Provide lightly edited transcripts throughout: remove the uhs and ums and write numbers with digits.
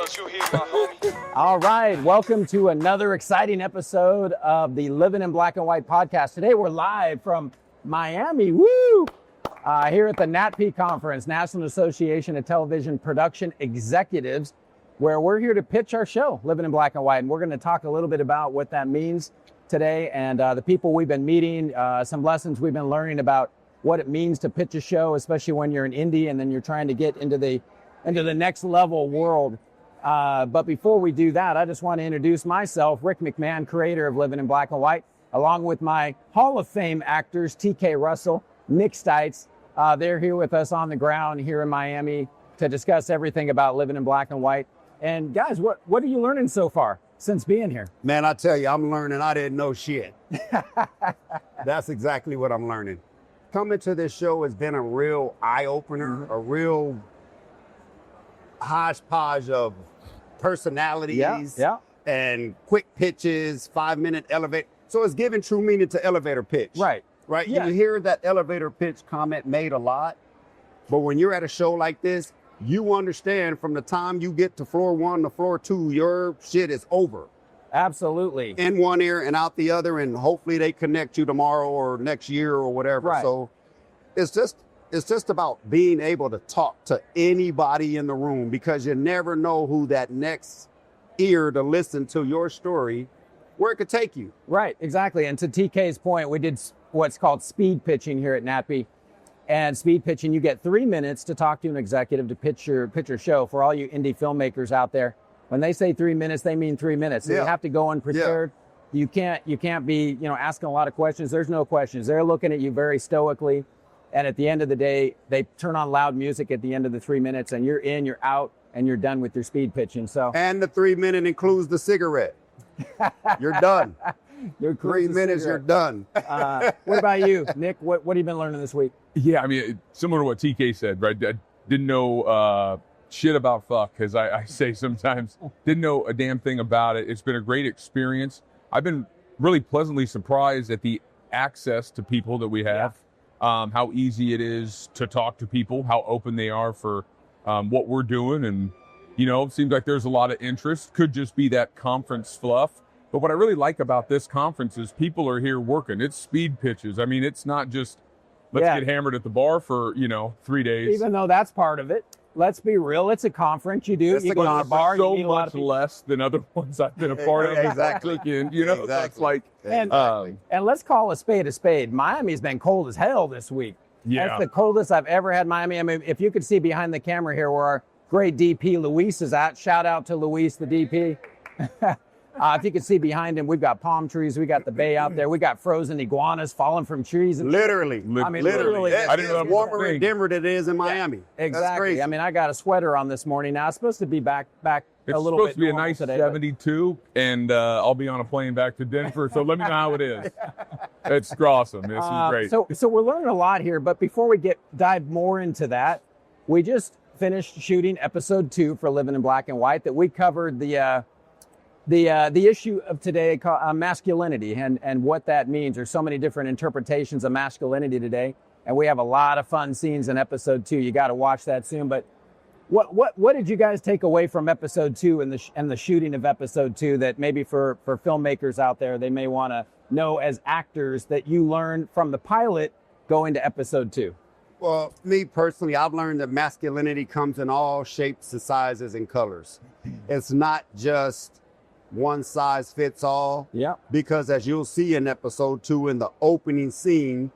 Don't you hear my homie? All right, welcome to another exciting episode of the Livin in Black and White podcast. Today we're live from Miami, here at the NATPE conference, National Association of Television Production Executives, where we're here to pitch our show, Livin in Black and White, and we're going to talk a little bit about what that means today and the people we've been meeting, some lessons we've been learning about what it means to pitch a show, especially when you're in indie and then you're trying to get into the next level world. But before we do that, I just want to introduce myself, Rick McMann, creator of Livin in Black and White, along with my Hall of Fame actors, TK Russell, Nick Steitz. They're here with us on the ground here in Miami to discuss everything about Livin in Black and White. And guys, what are you learning so far since being here? Man, I tell you, I'm learning. I didn't know shit. That's exactly what I'm learning. Coming to this show has been a real eye-opener, a real hodgepodge of personalities and quick pitches, 5-minute elevator. So it's giving true meaning to elevator pitch. Right. Yeah. You hear that elevator pitch comment made a lot, but when you're at a show like this, you understand from the time you get to floor 1 to floor 2, your shit is over. Absolutely. In one ear and out the other, and hopefully they connect you tomorrow or next year or whatever. Right. So it's just about being able to talk to anybody in the room, because you never know who that next ear to listen to your story, where it could take you. Right, exactly. And to TK's point, we did what's called speed pitching here at NATPE. And speed pitching, you get 3 minutes to talk to an executive to pitch your show. For all you indie filmmakers out there, when they say 3 minutes, they mean 3 minutes. So you have to go unprepared. You can't be, asking a lot of questions. There's no questions. They're looking at you very stoically. And at the end of the day, they turn on loud music at the end of the 3 minutes, and you're in, you're out, and you're done with your speed pitching. So and the 3 minute includes the cigarette. You're done. 3 minutes, you're done. What about you, Nick? What have you been learning this week? Yeah, I mean, similar to what TK said, right? I didn't know shit about fuck, as I say sometimes. Didn't know a damn thing about it. It's been a great experience. I've been really pleasantly surprised at the access to people that we have, how easy it is to talk to people, how open they are for what we're doing. And, it seems like there's a lot of interest. Could just be that conference fluff. But what I really like about this conference is people are here working. It's speed pitches. I mean, it's not just let's get hammered at the bar for, 3 days. Even though that's part of it. Let's be real. It's a conference. You go to the bar. So you meet a lot much of people. less than other ones I've been a part of. Exactly. Exactly. Exactly. So it's like, And let's call a spade a spade. Miami's been cold as hell this week. Yeah. That's the coldest I've ever had Miami. I mean, if you could see behind the camera here where our great DP Luis is at, shout out to Luis, the DP. If you can see behind him, we've got palm trees. We got the bay out there. We got frozen iguanas falling from trees. Literally. I mean, literally. I didn't know It's warmer in Denver than it is in Miami. Exactly. That's crazy. I mean, I got a sweater on this morning. Now, it's supposed to be back it's a little bit supposed to be a nice today, 72, and I'll be on a plane back to Denver. So let me know how it is. It's awesome. This is great. So we're learning a lot here. But before we dive more into that, we just finished shooting episode 2 for Livin in Black and White that we covered the issue of today called masculinity and what that means. There's so many different interpretations of masculinity today, and we have a lot of fun scenes in episode 2. You got to watch that soon. But what did you guys take away from episode 2 and the shooting of episode 2 that maybe for filmmakers out there they may want to know as actors that you learned from the pilot going to episode 2? Well, me personally, I've learned that masculinity comes in all shapes and sizes and colors. It's not just one size fits all. Yeah. Because as you'll see in episode 2 in the opening scene,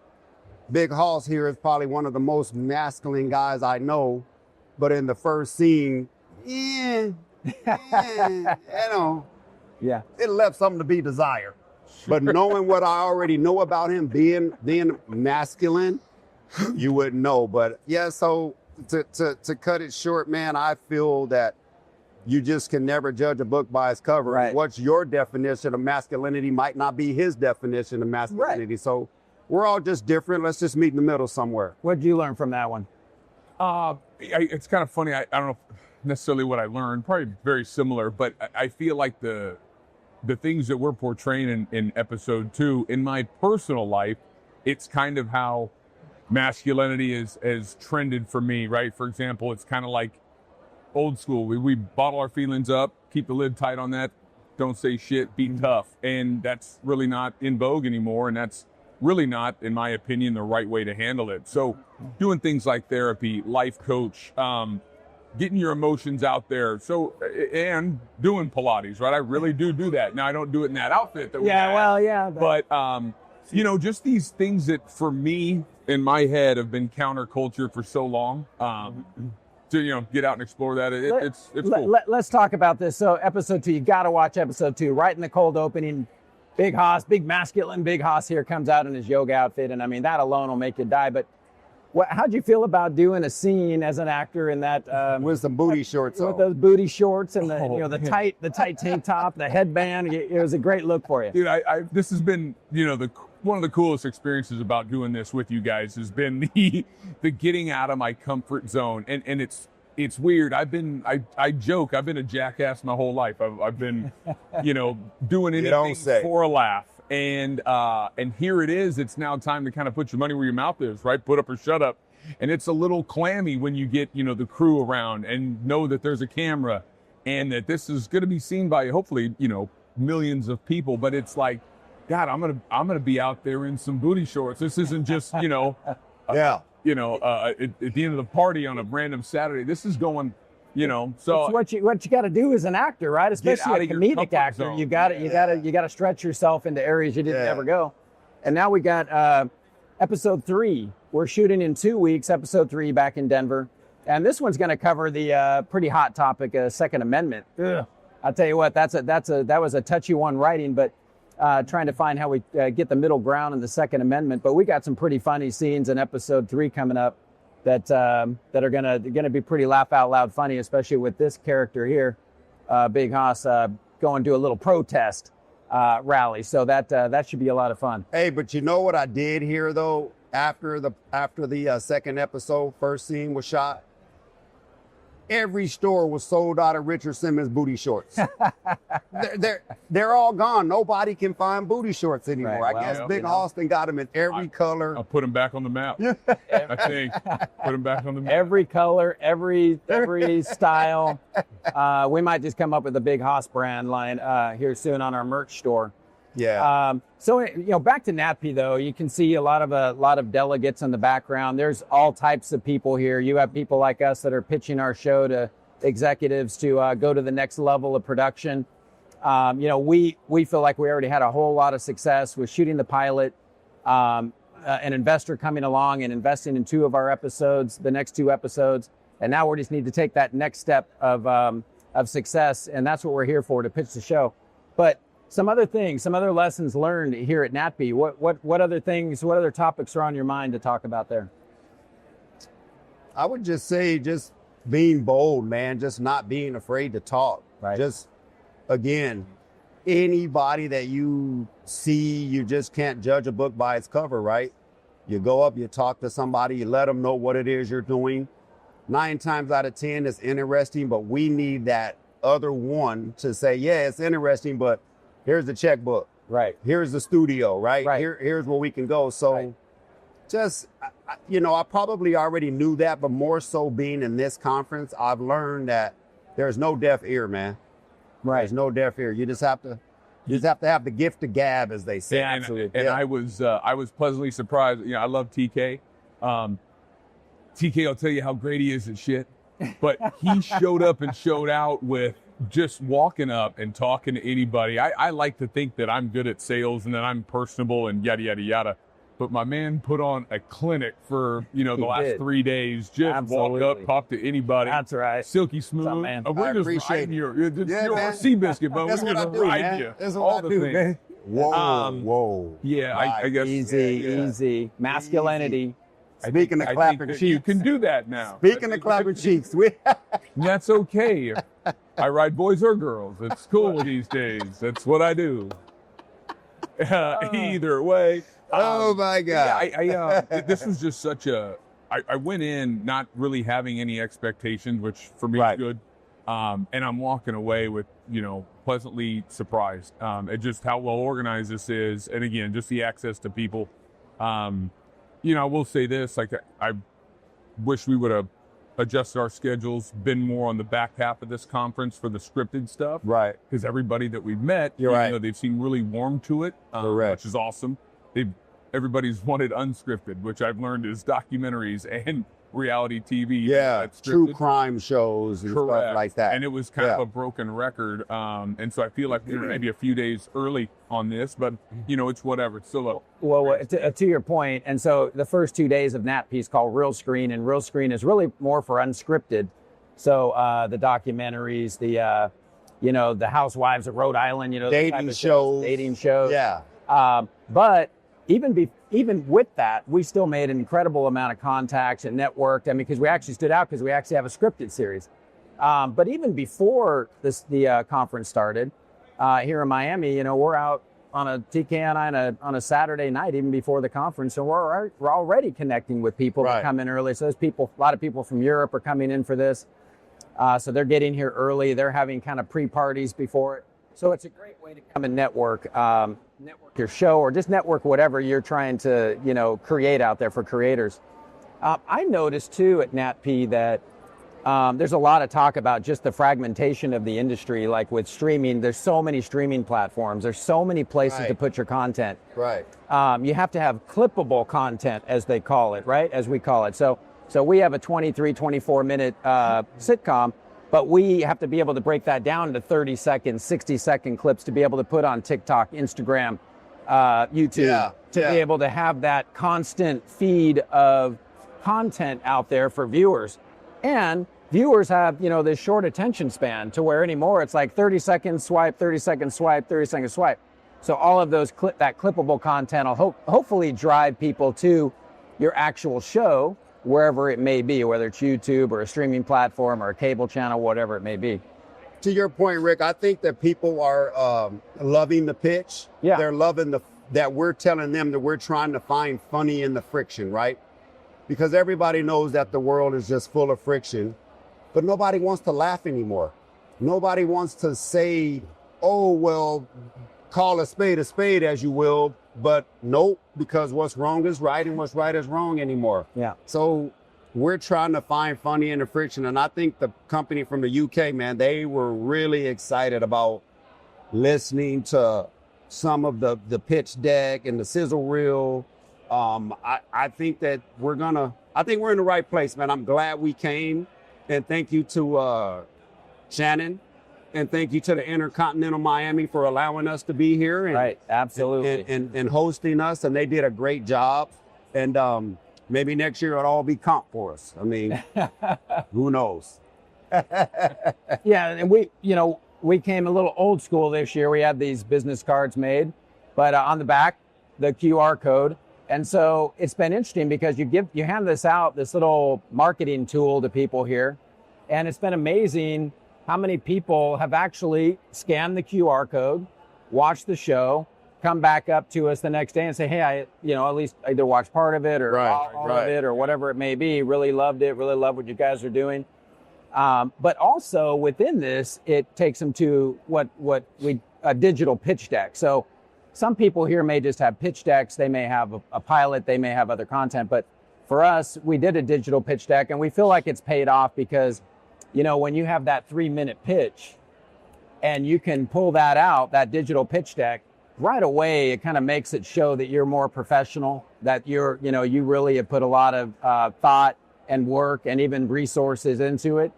Big Hoss here is probably one of the most masculine guys I know. But in the first scene, it left something to be desired. But knowing what I already know about him being masculine, you wouldn't know. But yeah, so to cut it short, man, I feel that you just can never judge a book by its cover. Right. What's your definition of masculinity might not be his definition of masculinity. Right. So we're all just different. Let's just meet in the middle somewhere. What did you learn from that one? It's kind of funny. I don't know necessarily what I learned, probably very similar, but I feel like the things that we're portraying in episode 2, in my personal life, it's kind of how masculinity is trended for me, right? For example, it's kind of like old school. We bottle our feelings up, keep the lid tight on that, don't say shit, be tough. And that's really not in vogue anymore. And that's really not, in my opinion, the right way to handle it. So doing things like therapy, life coach, getting your emotions out there. So, and doing Pilates, right? I really do that. Now I don't do it in that outfit that we have. Well, yeah. But, you know, just these things that for me in my head have been counterculture for so long, to, you know, get out and explore that. It's cool. Let's talk about this. So episode 2, you got to watch episode 2, right in the cold opening. Big Hoss, big masculine Big Hoss here comes out in his yoga outfit. And I mean, that alone will make you die. But how'd you feel about doing a scene as an actor in that with some booty shorts with on. those booty shorts and the tight tank top, the headband? It was a great look for you. Dude, this has been, you know, one of the coolest experiences about doing this with you guys has been the getting out of my comfort zone. And it's weird. I joke, I've been a jackass my whole life. I've been, you know, doing anything for a laugh. And here it is. It's now time to kind of put your money where your mouth is, right? Put up or shut up. And it's a little clammy when you get, you know, the crew around and know that there's a camera and that this is going to be seen by hopefully, you know, millions of people. But it's like, God, I'm gonna be out there in some booty shorts. This isn't just, you know, you know, at the end of the party on a random Saturday. This is going, you know. So it's what you got to do as an actor, right? Especially a comedic actor. Zone. You got to stretch yourself into areas you didn't ever go. And now we got episode 3. We're shooting in 2 weeks. Episode 3 back in Denver, and this one's going to cover the pretty hot topic, Second Amendment. Ugh. I'll tell you what, that was a touchy one writing, but. Trying to find how we get the middle ground in the Second Amendment, but we got some pretty funny scenes in episode 3 coming up that are gonna be pretty laugh out loud funny, especially with this character here, Big Hoss, going to a little protest rally. So that should be a lot of fun. Hey, but you know what I did here though? After the second episode, first scene was shot. Every store was sold out of Richard Simmons booty shorts. they're all gone. Nobody can find booty shorts anymore. Right. I guess Well, Big Austin got them in every color. I'll put them back on the map. I think put them back on the map. Every color, every style. We might just come up with a Big Hoss brand line here soon on our merch store. Yeah. So, you know, back to NATPE though, you can see a lot of delegates in the background. There's all types of people here. You have people like us that are pitching our show to executives to go to the next level of production. You know, we feel like we already had a whole lot of success with shooting the pilot, an investor coming along and investing in 2 of our episodes, the next 2 episodes, and now we just need to take that next step of success, and that's what we're here for, to pitch the show. But some other things, some other lessons learned here at NATPE. What other things, what other topics are on your mind to talk about there? I would just say just being bold, man. Just not being afraid to talk. Right. Just, again, anybody that you see, you just can't judge a book by its cover, right? You go up, you talk to somebody, you let them know what it is you're doing. 9 times out of 10, it's interesting, but we need that other one to say, yeah, it's interesting, but here's the checkbook. Right. Here's the studio, right? Here's where we can go. So just, you know, I probably already knew that, but more so being in this conference, I've learned that there's no deaf ear, man. Right. There's no deaf ear. You just have to have the gift of gab, as they say. Yeah, and I was pleasantly surprised. You know, I love TK. TK will tell you how great he is at shit, but he showed up and showed out with just walking up and talking to anybody. I like to think that I'm good at sales and that I'm personable and yada, yada, yada. But my man put on a clinic for, you know, the last 3 days. Just walk up, talk to anybody. That's right. Silky smooth. What's up, man? I appreciate it. You're a sea biscuit, but we're That's what I going to do, ride man. you. That's all what I the do, things. man. Whoa. Yeah, I guess. Easy. Masculinity. Speaking of clapping cheeks. You can do that now. Speaking of clapping cheeks. That's okay. I ride boys or girls. It's cool these days. That's what I do. Either way. Oh my God. Yeah, this was just such a, I went in not really having any expectations, which for me is good. And I'm walking away with, you know, pleasantly surprised at just how well organized this is. And again, just the access to people. You know, I will say this, like I wish we would have adjusted our schedules, been more on the back half of this conference for the scripted stuff. Right. Because everybody that we've met, You're right. they've seemed really warm to it, Correct. which is awesome. Everybody's wanted unscripted, which I've learned is documentaries and reality TV. Yeah, that's true scripted. crime shows and Correct. stuff like that. And it was kind of a broken record. And so I feel like we were maybe a few days early on this, but it's whatever. It's still a Well, to your point, and so the first 2 days of NATPE is called Real Screen, and Real Screen is really more for unscripted. So the documentaries, the Housewives of Rhode Island, the type of dating shows. Yeah. But even with that, we still made an incredible amount of contacts and networked. I mean, because we actually stood out because we actually have a scripted series. But even before the conference started here in Miami, we're out on a TKNI on a Saturday night, even before the conference, and we're already connecting with people that come in early. So a lot of people from Europe are coming in for this. So they're getting here early. They're having kind of pre-parties before it. So it's a great way to come and network your show, or just network whatever you're trying to, create out there for creators. I noticed too at NATPE that there's a lot of talk about just the fragmentation of the industry. Like with streaming, there's so many streaming platforms. There's so many places to put your content. Right. You have to have clippable content, as they call it, right? As we call it. So we have a 23, 24 minute sitcom, but we have to be able to break that down into 30-second, 60-second clips to be able to put on TikTok, Instagram, YouTube, to be able to have that constant feed of content out there for viewers. And viewers have, this short attention span to where anymore it's like 30 seconds swipe, 30 seconds swipe, 30 seconds swipe. So all of those that clippable content will hopefully drive people to your actual show, wherever it may be, whether it's YouTube or a streaming platform or a cable channel, whatever it may be. To your point, Rick, I think that people are loving the pitch. Yeah. They're loving that we're telling them that we're trying to find funny in the friction, right? Because everybody knows that the world is just full of friction, but nobody wants to laugh anymore. Nobody wants to say, oh, well, call a spade as you will, but nope, because what's wrong is right and what's right is wrong anymore. Yeah. So we're trying to find funny in the friction. And I think the company from the UK, man, they were really excited about listening to some of the pitch deck and the sizzle reel. I think that we're in the right place, man. I'm glad we came, and thank you to Shannon, and thank you to the Intercontinental Miami for allowing us to be here. And, right, absolutely. And hosting us, and they did a great job. And maybe next year it'll all be comp for us. I mean, who knows? Yeah, and we came a little old school this year. We had these business cards made, but on the back, the QR code. And so it's been interesting because you hand this little marketing tool to people here, and it's been amazing how many people have actually scanned the QR code, watched the show, come back up to us the next day and say, hey, I at least either watched part of it or all of it or whatever it may be. Really loved it. Really love what you guys are doing. But also within this, it takes them to a digital pitch deck. So some people here may just have pitch decks. They may have a pilot. They may have other content. But for us, we did a digital pitch deck, and we feel like it's paid off because, when you have that 3-minute pitch and you can pull that out, that digital pitch deck, right away, it kind of makes it show that you're more professional, that you really have put a lot of thought and work and even resources into it.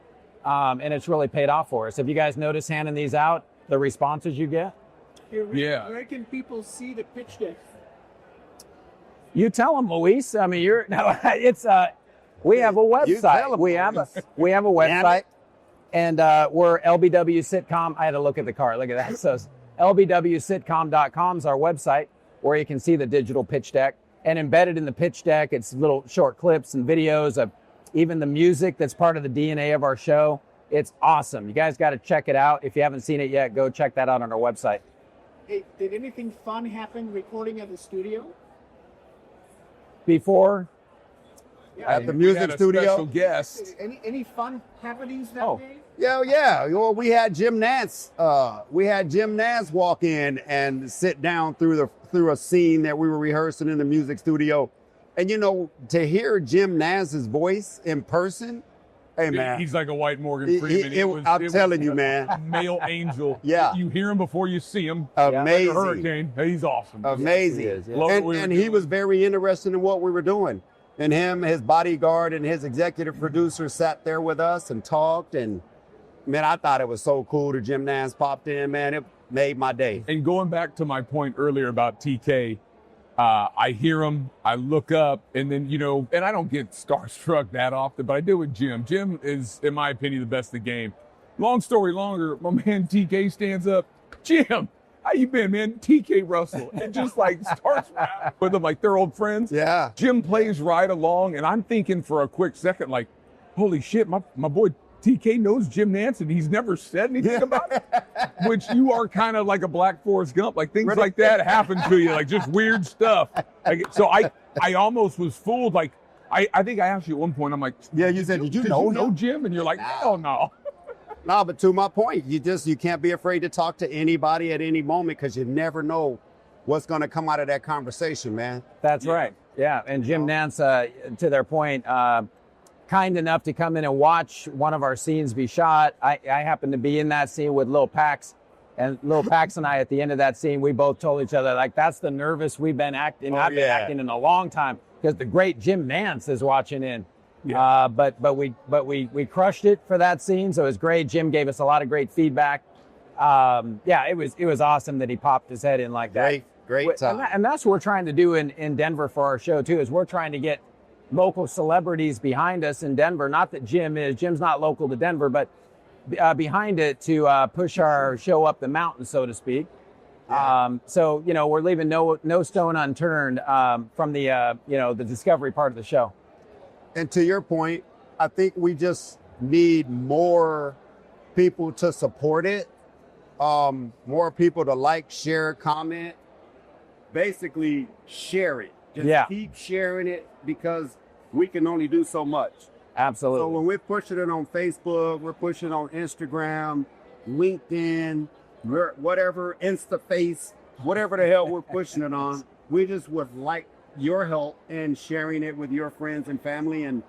And it's really paid off for us. Have you guys noticed handing these out, the responses you get? Yeah. Where can people see the pitch deck? You tell them, Luis. I mean, we have a website. We have a website, and we're LBW Sitcom. I had to look at the card. Look at that. So lbwsitcom.com is our website where you can see the digital pitch deck. And embedded in the pitch deck, it's little short clips and videos of even the music that's part of the DNA of our show. It's awesome. You guys got to check it out. If you haven't seen it yet, go check that out on our website. Hey, did anything fun happen recording at the studio? Before? At the We music had a studio. special guest. Any fun happenings that day? Yeah. Well, we had Jim Nance. Walk in and sit down through a scene that we were rehearsing in the music studio, and to hear Jim Nance's voice in person Hey, man. He's like a white Morgan Freeman. I'm telling you, man. Male angel. Yeah. You hear him before you see him. Amazing. Like a hurricane. He's awesome. Amazing. Yes, he is, yeah. And he was very interested in what we were doing. And him, his bodyguard, and his executive producer sat there with us and talked. And, man, I thought it was so cool. The Jim Nance popped in, man. It made my day. And going back to my point earlier about TK, I hear him, I look up, and then, and I don't get starstruck that often, but I do with Jim. Jim is, in my opinion, the best in the game. Long story longer, my man TK stands up. Jim, how you been, man? TK Russell. And just like starts with them like they're old friends. Yeah. Jim plays right along, and I'm thinking for a quick second, like, holy shit, my boy TK knows Jim Nance, and he's never said anything about it, which you are kind of like a Black Forrest Gump. Like things like that happen to you, like just weird stuff. Like, so I almost was fooled. Like I think I asked you at one point, I'm like, Yeah, you said, did you know Jim? And you're like, hell no. No, but to my point, you can't be afraid to talk to anybody at any moment because you never know what's going to come out of that conversation, man. That's right. Yeah. And Jim Nance, to their point, kind enough to come in and watch one of our scenes be shot. I happened to be in that scene with Lil Pax, and Lil Pax and I, at the end of that scene, we both told each other, like, that's the nervous we've been acting. I've been acting in a long time because the great Jim Nance is watching in. Yeah. But we crushed it for that scene, so it was great. Jim gave us a lot of great feedback. It was awesome that he popped his head in like that. Great time. And that's what we're trying to do in Denver for our show too. Is we're trying to get local celebrities behind us in Denver. Not that Jim's not local to Denver, but behind it to push our show up the mountain, so to speak. Yeah. So we're leaving no stone unturned from the discovery part of the show. And to your point, I think we just need more people to support it, more people to like, share, comment, basically share it. Just keep sharing it because we can only do so much. Absolutely. So when we're pushing it on Facebook, we're pushing it on Instagram, LinkedIn, whatever, InstaFace, whatever the hell we're pushing it on, we just would like your help in sharing it with your friends and family. And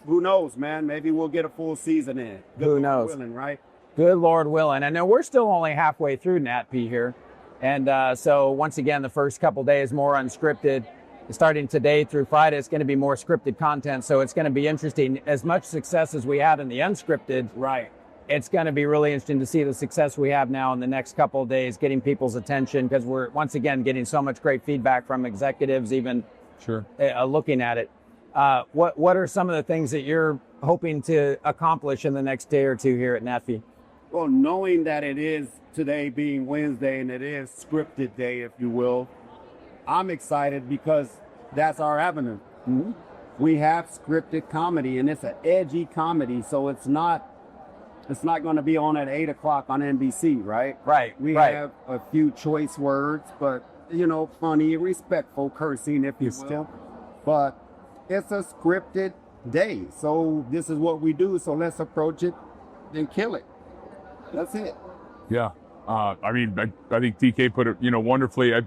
who knows, man, maybe we'll get a full season in. Who knows? Willing, right? Good Lord willing. I know we're still only halfway through NATPE here. And so once again, the first couple days, more unscripted. Starting today through Friday, it's going to be more scripted content. So it's going to be interesting. As much success as we had in the unscripted, right? It's going to be really interesting to see the success we have now in the next couple of days, getting people's attention, because we're once again getting so much great feedback from executives, even looking at it. What are some of the things that you're hoping to accomplish in the next day or two here at NATPE? Well, knowing that it is today being Wednesday and it is scripted day, if you will, I'm excited because that's our avenue. Mm-hmm. We have scripted comedy, and it's an edgy comedy, so it's not going to be on at 8 o'clock on NBC, right? Right. We have a few choice words, but funny, respectful cursing, if you will. But it's a scripted day, so this is what we do. So let's approach it and kill it. That's it. Yeah. I think TK put it, wonderfully.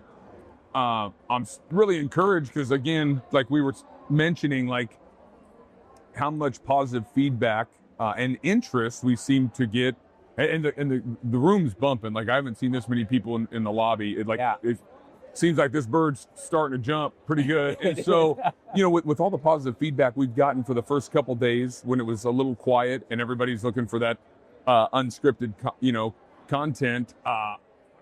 I'm really encouraged because, again, like we were mentioning, like how much positive feedback and interest we seem to get, and the room's bumping. Like I haven't seen this many people in the lobby. It seems like this bird's starting to jump pretty good. And so, with all the positive feedback we've gotten for the first couple days when it was a little quiet and everybody's looking for that unscripted, content.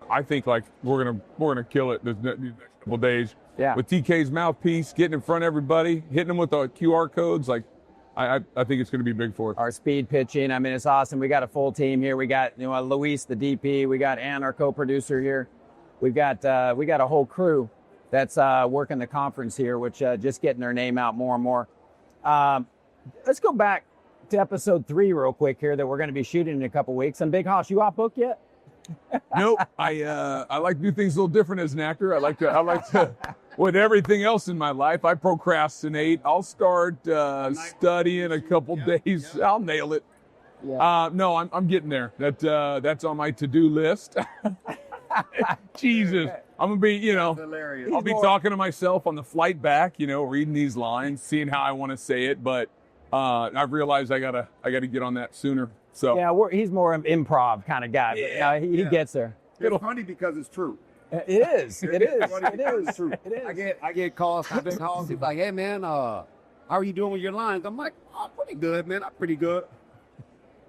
I think like we're gonna kill it these next couple days. Yeah. With TK's mouthpiece, getting in front of everybody, hitting them with the QR codes. Like I think it's gonna be big for us. Our speed pitching. I mean, it's awesome. We got a full team here. We got Luis, the DP. We got Ann, our co-producer here. We got a whole crew that's working the conference here, which just getting their name out more and more. Let's go back to episode 3 real quick here that we're going to be shooting in a couple weeks. And Big Hoss, you off book yet? Nope. I like to do things a little different as an actor. I like to with everything else in my life, I procrastinate. I'll start studying a couple days. Yeah. I'll nail it. Yeah. No, I'm getting there. That's on my to-do list. Jesus. I'm gonna be, I'll be talking to myself on the flight back, reading these lines, seeing how I want to say it. But I've realized I gotta get on that sooner. So Yeah, he's more an improv kind of guy. But, he gets there. It's funny because it's true. It is. It is. It is. True. It is. I get calls from big calls. He's like, hey man, how are you doing with your lines? I'm like, oh, pretty good, man. I'm pretty good.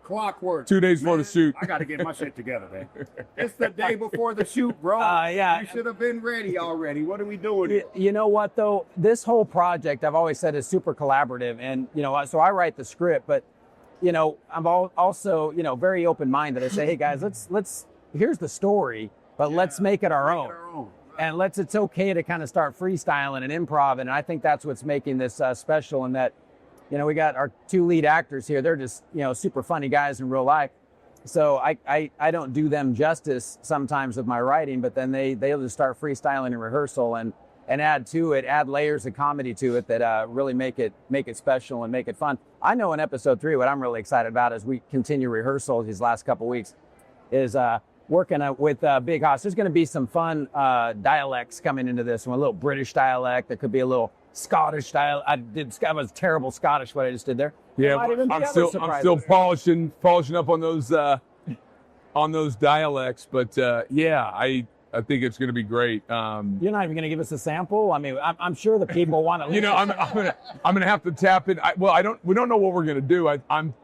Clockwork. 2 days before the shoot. I got to get my shit together, man. It's the day before the shoot, bro. Yeah. You should have been ready already. What are we doing here? You know what though? This whole project, I've always said, is super collaborative, and so I write the script, but I'm also very open-minded. I say, hey guys, let's here's the story, but let's make it our own. And it's okay to kind of start freestyling and improv, and I think that's what's making this special. And that, we got our 2 lead actors here. They're just super funny guys in real life. So I don't do them justice sometimes with my writing, but then they'll just start freestyling in rehearsal and add layers of comedy to it that really make it special and make it fun. I know in episode 3, what I'm really excited about as we continue rehearsals these last couple weeks is working with Big Hoss. There's going to be some fun dialects coming into this one. A little British dialect. There could be a little Scottish style. I was terrible Scottish what I just did there. Yeah, I'm still polishing up on those dialects, but I think it's going to be great. You're not even going to give us a sample. I mean, I'm sure the people want to. I'm going to have to tap in. We don't know what we're going to do. I'm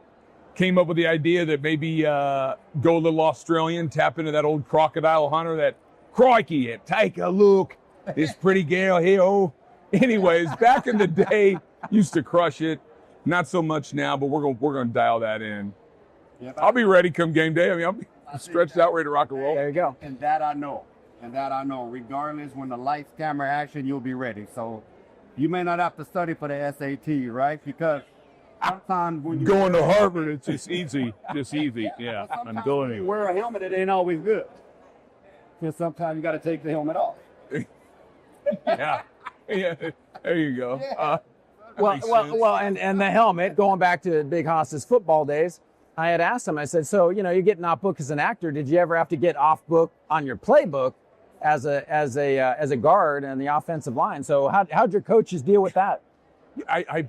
came up with the idea that maybe go a little Australian, tap into that old crocodile hunter. That crikey, take a look, this pretty gal here. Oh, anyways, back in the day, used to crush it. Not so much now, but we're going to dial that in. Yeah, I'll be ready come game day. I mean, I'll be stretched out, ready to rock and roll. There you go. And that I know. Regardless, when the lights, camera, action, you'll be ready. So you may not have to study for the SAT, right? Because sometimes when you Going to Harvard, it's just easy. Yeah, I'm going you anywhere. wear a helmet, it ain't always good. Because sometimes you got to take the helmet off. Yeah, there you go. Well, and the helmet, going back to Big Hoss's football days, I had asked him, I said, so, you're getting off book as an actor. Did you ever have to get off book on your playbook as a guard and the offensive line? So how'd your coaches deal with that? I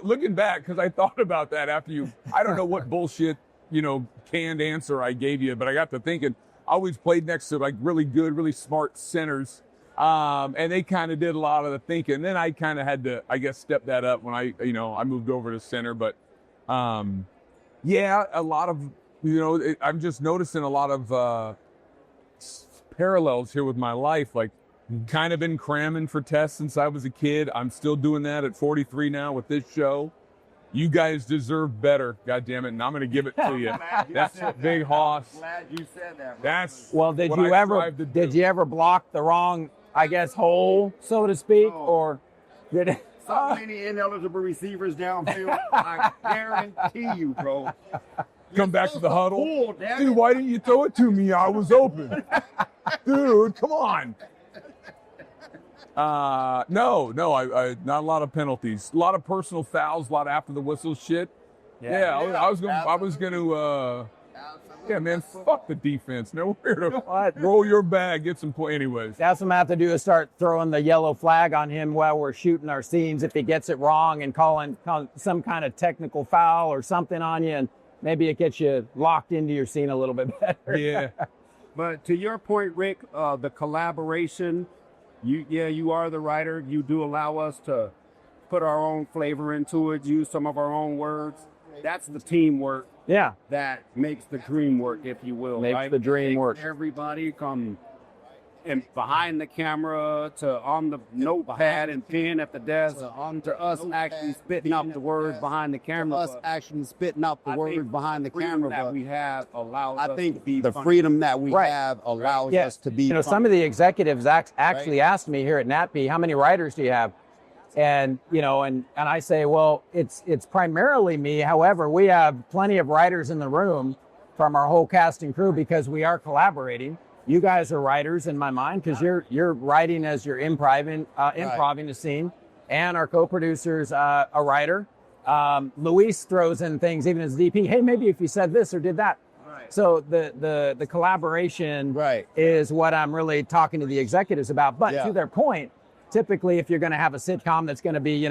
looking back, because I thought about that after I don't know what bullshit, canned answer I gave you, but I got to thinking, I always played next to like really good, really smart centers. And they kind of did a lot of the thinking. Then I kind of had to, I guess, step that up when I moved over to center. But a lot of, I'm just noticing a lot of parallels here with my life. Like, kind of been cramming for tests since I was a kid. I'm still doing that at 43 now with this show. You guys deserve better, goddammit, and I'm going to give it to you. That's Big Hoss. Glad you said that. That's did what you I ever strive to do. did you ever block the wrong, I guess, hole, so to speak, No. or did it? So many ineligible receivers downfield. I guarantee you, bro. Come back to the huddle. Cool, damn Dude, it. why didn't you throw it to me? I was open. Dude, come on. No, I not a lot of penalties. A lot of personal fouls, a lot of after the whistle shit. Yeah, I was gonna yeah, man, fuck the defense. Nowhere to roll your bag, get some points. Anyways. That's what I'm gonna have to do is start throwing the yellow flag on him while we're shooting our scenes if he gets it wrong, and calling some kind of technical foul or something on you, and maybe it gets you locked into your scene a little bit better. Yeah. But to your point, Rick, the collaboration, you are the writer. You do allow us to put our own flavor into it, use some of our own words. That's the teamwork Yeah. that makes the dream work, if you will. Makes right? the dream Take work. Everybody come and behind the camera to on the notepad and pen at the desk to us actually spitting up the words behind the camera. Us actually spitting out the I words think behind the freedom camera. that But we have allows I us think to be the funny. freedom that we Right. have allows Yeah. us to be. Some of the executives actually asked me here at NATPE, how many writers do you have? And, and I say, well, it's primarily me. However, we have plenty of writers in the room from our whole cast and crew because we are collaborating. You guys are writers in my mind because you're writing as you're improving the scene, and our co-producer's a writer. Luis throws in things even as DP. Hey, maybe if you said this or did that. Right. So the collaboration Right. is what I'm really talking to the executives about. But Yeah. to their point, typically if you're going to have a sitcom that's going to be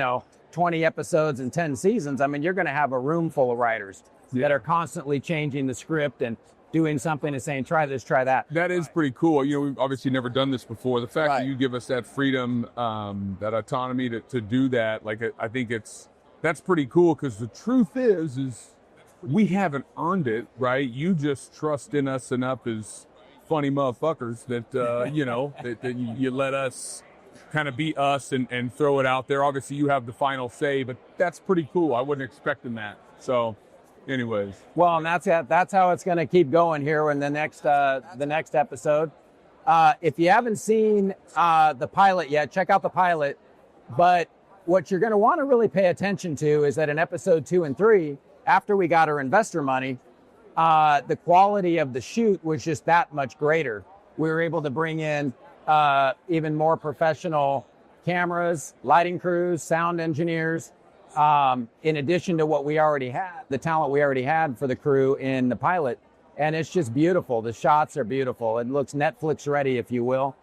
20 episodes and 10 seasons, I mean, you're going to have a room full of writers that are constantly changing the script and doing something and saying, try this, try that. That is pretty cool. You know, we've obviously never done this before. The fact Right. that you give us that freedom, that autonomy to do that, like, I think that's pretty cool, because the truth is we haven't earned it, right? You just trust in us enough as funny motherfuckers that, you know, that you let us kind of be us and throw it out there. Obviously, you have the final say, but that's pretty cool. I wasn't expecting that. So, anyways. Well, and that's how it's going to keep going here in the next episode. If you haven't seen the pilot yet, check out the pilot. But what you're going to want to really pay attention to is that in episode 2 and 3, after we got our investor money, the quality of the shoot was just that much greater. We were able to bring in even more professional cameras, lighting crews, sound engineers, in addition to what we already had, the talent we already had for the crew in the pilot. And it's just beautiful. The shots are beautiful. It looks Netflix ready, if you will.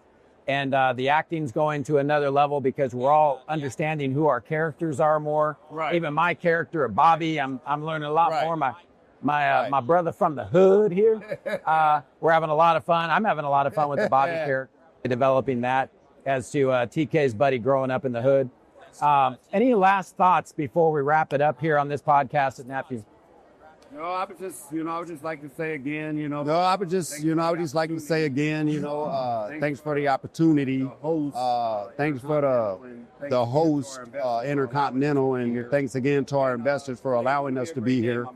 And the acting's going to another level because we're all understanding who our characters are more. Right. Even my character, Bobby, I'm learning a lot more. My brother from the hood here, we're having a lot of fun. I'm having a lot of fun with the Bobby character, developing that as to TK's buddy growing up in the hood. Any last thoughts before we wrap it up here on this podcast at NATPE? No, I would just like to say again, thanks for the opportunity. Thanks for the host, Intercontinental, and thanks again to our investors for allowing us to be here.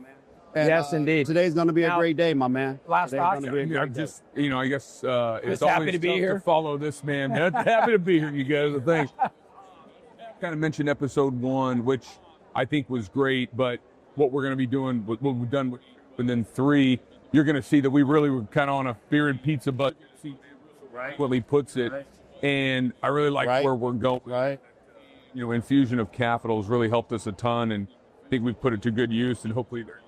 And, Yes, indeed. Today's going to be a great day, my man. Last Today's thoughts? gonna be a great I'm day. just, you know, I guess it's happy always to be tough here. to follow this man. Happy to be here, you guys. I think. Kind of mentioned episode 1, which I think was great, but what we're going to be doing, what we've done with, and then 3, you're going to see that we really were kind of on a beer and pizza budget. Right. What he puts it, and I really like Right. where we're going. Right. You know, infusion of capital has really helped us a ton, and I think we've put it to good use, and hopefully there's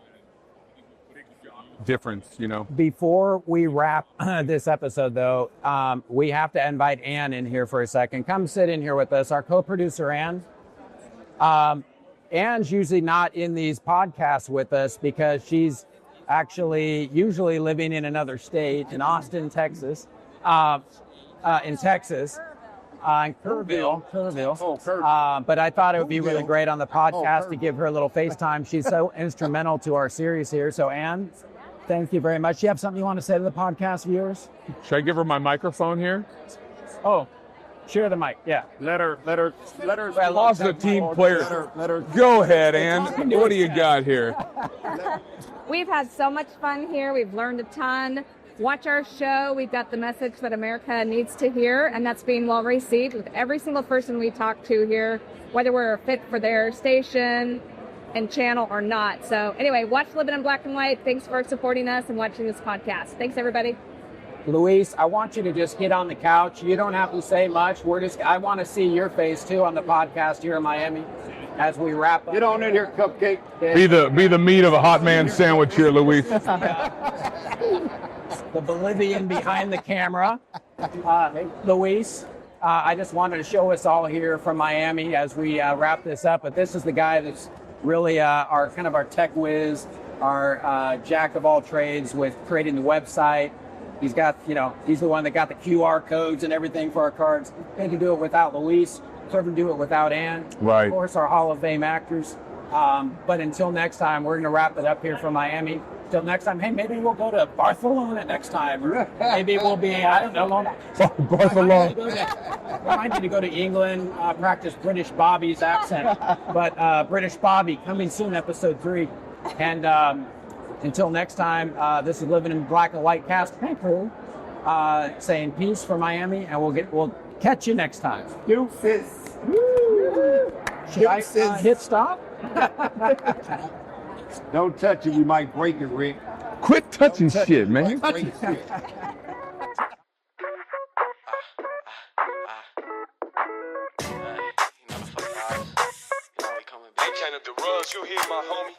a difference, you know. Before we wrap this episode, though, we have to invite Ann in here for a second. Come sit in here with us. Our co-producer, Ann. Ann's usually not in these podcasts with us because she's actually usually living in another state, in Austin, Texas. In Texas. In Kerrville. But I thought it would be really great on the podcast to give her a little FaceTime. She's so instrumental to our series here. So, Ann, thank you very much. You have something you want to say to the podcast viewers? Should I give her my microphone here? Oh, share the mic. Yeah. Let her. I lost the team player. Let her. Go ahead, Ann. What do you got here? We've had so much fun here. We've learned a ton. Watch our show. We've got the message that America needs to hear, and that's being well received with every single person we talk to here, whether we're a fit for their station and channel or not. So anyway, watch Livin in Black and White. Thanks for supporting us and watching this podcast. Thanks, everybody. Luis, I want you to just get on the couch. You don't have to say much. I want to see your face too on the podcast here in Miami as we wrap up. Get on in here, Cupcake. Be the meat of a hot man sandwich here, Luis. The Bolivian behind the camera, Luis. I just wanted to show us all here from Miami as we wrap this up. But this is the guy that's really our tech whiz, our jack of all trades with creating the website. He's got, he's the one that got the QR codes and everything for our cards. Couldn't do it without Luis. Couldn't do it without Ann. Right. Of course, our Hall of Fame actors. But until next time, we're going to wrap it up here from Miami. Till next time, hey, maybe we'll go to Barcelona next time. Or maybe we'll be, I don't know. Barcelona. We might need to go to England, practice British Bobby's accent. But British Bobby, coming soon, episode 3. And until next time, this is Livin in Black and White cast and crew, saying peace from Miami, and we'll catch you next time. Deuces. Should I hit stop? Don't touch it. You might break it, Rick. Quit touching shit, man. Break it. Hey, turn up the rugs, you hear my homie?